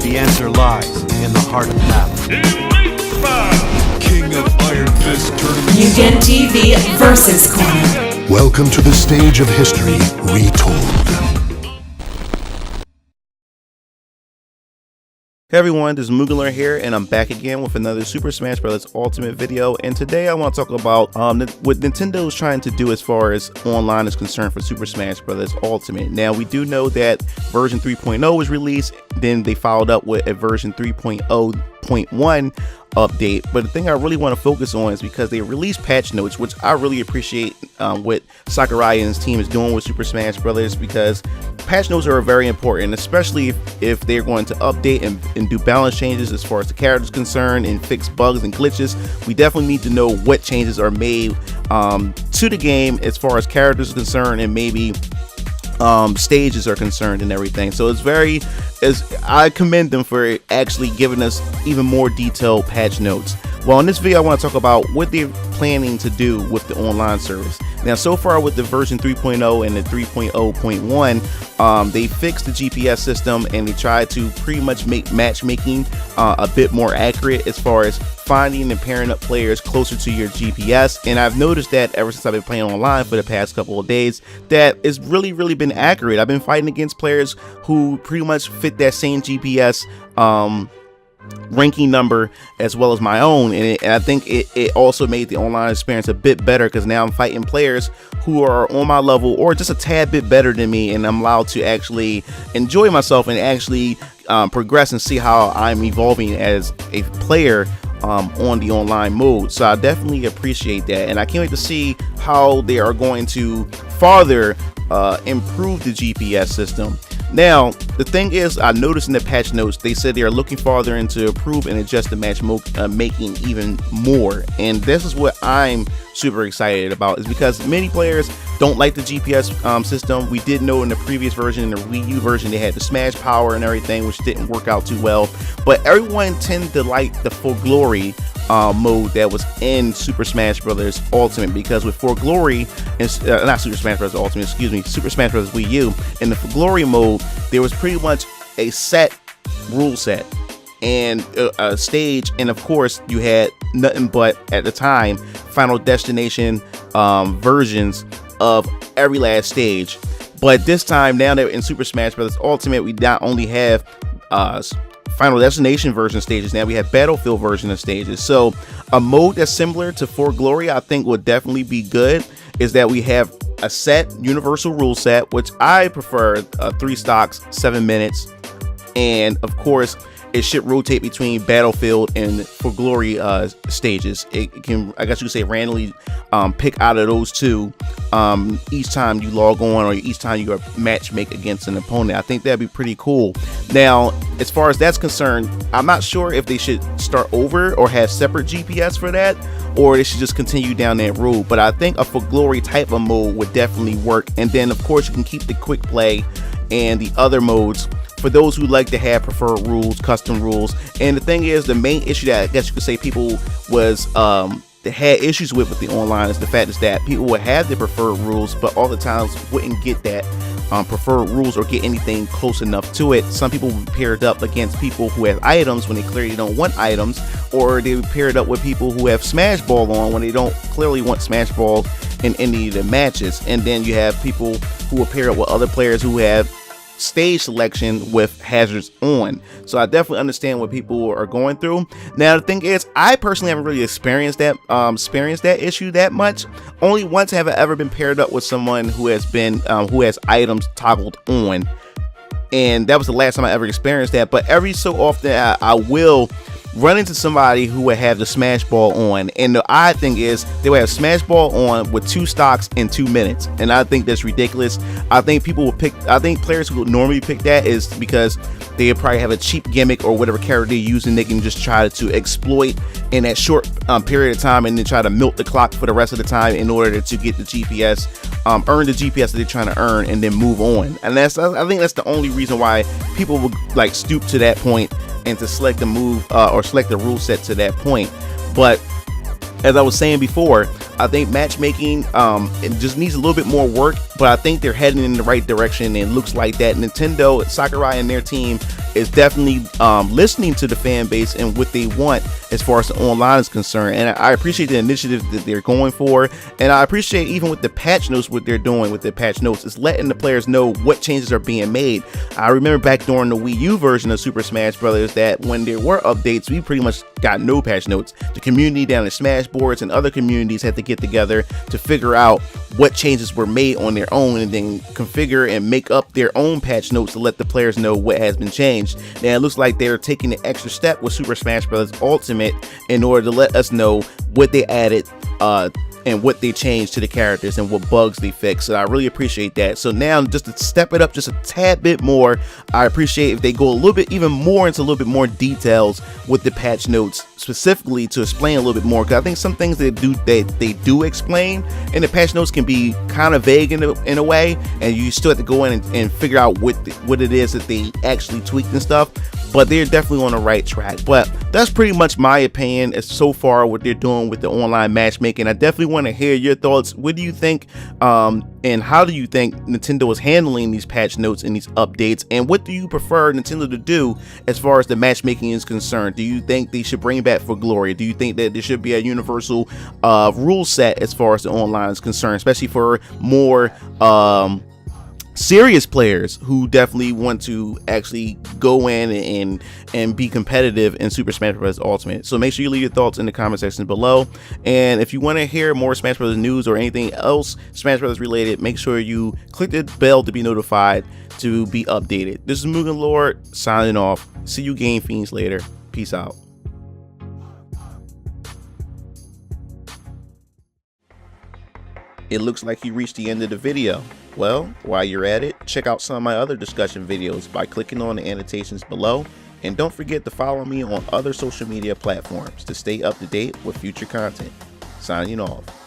The answer lies in the heart of battle. King of Iron Fist Tournament. Mugen TV versus Corner. Welcome to the stage of history retold. Hey everyone, this is MugenLord here, and I'm back again with another Super Smash Bros. Ultimate video. And today I want to talk about what Nintendo is trying to do as far as online is concerned for Super Smash Bros. Ultimate. Now, we do know that version 3.0 was released, then they followed up with a version 3.0.1 update. But the thing I really want to focus on is because they released patch notes, which I really appreciate what Sakurai and his team is doing with Super Smash Bros. Because patch notes are very important, especially if they're going to update and do balance changes as far as the characters concerned and fix bugs and glitches. We definitely need to know what changes are made to the game as far as characters are concerned and maybe stages are concerned and everything. So I commend them for actually giving us even more detailed patch notes. Well, in this video I want to talk about what they're planning to do with the online service. Now, so far with the version 3.0 and the 3.0.1, they fixed the GPS system and they tried to pretty much make matchmaking a bit more accurate as far as finding and pairing up players closer to your GPS. And I've noticed that ever since I've been playing online for the past couple of days, that it's really been accurate. I've been fighting against players who pretty much fit that same GPS ranking number as well as my own, and I think it also made the online experience a bit better because now I'm fighting players who are on my level or just a tad bit better than me, and I'm allowed to actually enjoy myself and actually progress and see how I'm evolving as a player on the online mode. So I definitely appreciate that, and I can't wait to see how they are going to farther improve the GPS system. Now, the thing is, I noticed in the patch notes, they said they are looking farther into improve and adjust the match making even more. And this is what I'm super excited about, is because many players don't like the GPS system. We did know in the previous version, in the Wii U version, they had the smash power and everything, which didn't work out too well. But everyone tended to like the For Glory mode that was in Super Smash Bros. Ultimate, because with For Glory, not Super Smash Bros. Ultimate, excuse me, Super Smash Bros. Wii U, in the For Glory mode, there was pretty much a set rule set and a stage, and of course you had nothing but, at the time, Final Destination versions of every last stage. But this time, now that in Super Smash Bros. Ultimate, we not only have Final Destination version stages, now we have Battlefield version of stages. So a mode that's similar to For Glory, I think would definitely be good, is that we have a set universal rule set, which I prefer 3 stocks, 7 minutes, and of course it should rotate between Battlefield and For Glory stages. It can, I guess you could say, randomly pick out of those two each time you log on or each time you match make against an opponent. I think that'd be pretty cool. Now, as far as that's concerned, I'm not sure if they should start over or have separate GPS for that, or they should just continue down that road. But I think a For Glory type of mode would definitely work. And then of course you can keep the quick play and the other modes for those who like to have preferred rules, custom rules. And the thing is, the main issue that I guess you could say people was that had issues with the online is the fact is that people would have their preferred rules, but all the times wouldn't get that preferred rules or get anything close enough to it. Some people would be paired up against people who have items when they clearly don't want items, or they would pair it up with people who have Smash Ball on when they don't clearly want Smash Ball in any of the matches. And then you have people who will pair up with other players who have stage selection with hazards on. So I definitely understand what people are going through. Now the thing is, I personally haven't really experienced that issue that much. Only once have I ever been paired up with someone who has been who has items toggled on, and that was the last time I ever experienced that. But every so often I will run into somebody who would have the Smash Ball on, and the odd thing is they would have Smash Ball on with 2 stocks in 2 minutes, and I think that's ridiculous. I think players who would normally pick that is because they probably have a cheap gimmick or whatever character they're using. They can just try to exploit in that short period of time and then try to milk the clock for the rest of the time in order to get the GPS, earn the GPS that they're trying to earn, and then move on. And I think that's the only reason why people would like stoop to that point and to select the move or select the rule set to that point. But as I was saying before, I think matchmaking it just needs a little bit more work, but I think they're heading in the right direction, and it looks like that Nintendo, Sakurai and their team is definitely listening to the fan base and what they want as far as the online is concerned. And I appreciate the initiative that they're going for, and I appreciate even with the patch notes what they're doing with the patch notes is letting the players know what changes are being made. I remember back during the Wii U version of Super Smash Bros. That when there were updates, we pretty much got no patch notes. The community down in Smash Boards and other communities had to get together to figure out what changes were made on their own, and then configure and make up their own patch notes to let the players know what has been changed. Now it looks like they're taking the extra step with Super Smash Bros. Ultimate in order to let us know what they added and what they changed to the characters and what bugs they fixed. So I really appreciate that. So now, just to step it up just a tad bit more, I appreciate if they go a little bit even more into a little bit more details with the patch notes, specifically to explain a little bit more, because I think some things they do explain in the patch notes can be kind of vague in a way, and you still have to go in and figure out what it is that they actually tweaked and stuff. But they're definitely on the right track. But that's pretty much my opinion as so far what they're doing with the online matchmaking. I definitely want to hear your thoughts. What do you think, and how do you think Nintendo is handling these patch notes and these updates, and what do you prefer Nintendo to do as far as the matchmaking is concerned? Do you think they should bring it back for glory? Do you think that there should be a universal rule set as far as the online is concerned, especially for more serious players who definitely want to actually go in and be competitive in Super Smash Bros. Ultimate? So make sure you leave your thoughts in the comment section below, and if you want to hear more Smash Bros. News or anything else Smash Bros. Related, make sure you click the bell to be notified to be updated. This is MugenLord signing off. See you Game Fiends later. Peace out. It looks like you reached the end of the video. Well, while you're at it, check out some of my other discussion videos by clicking on the annotations below, and don't forget to follow me on other social media platforms to stay up to date with future content. Signing off.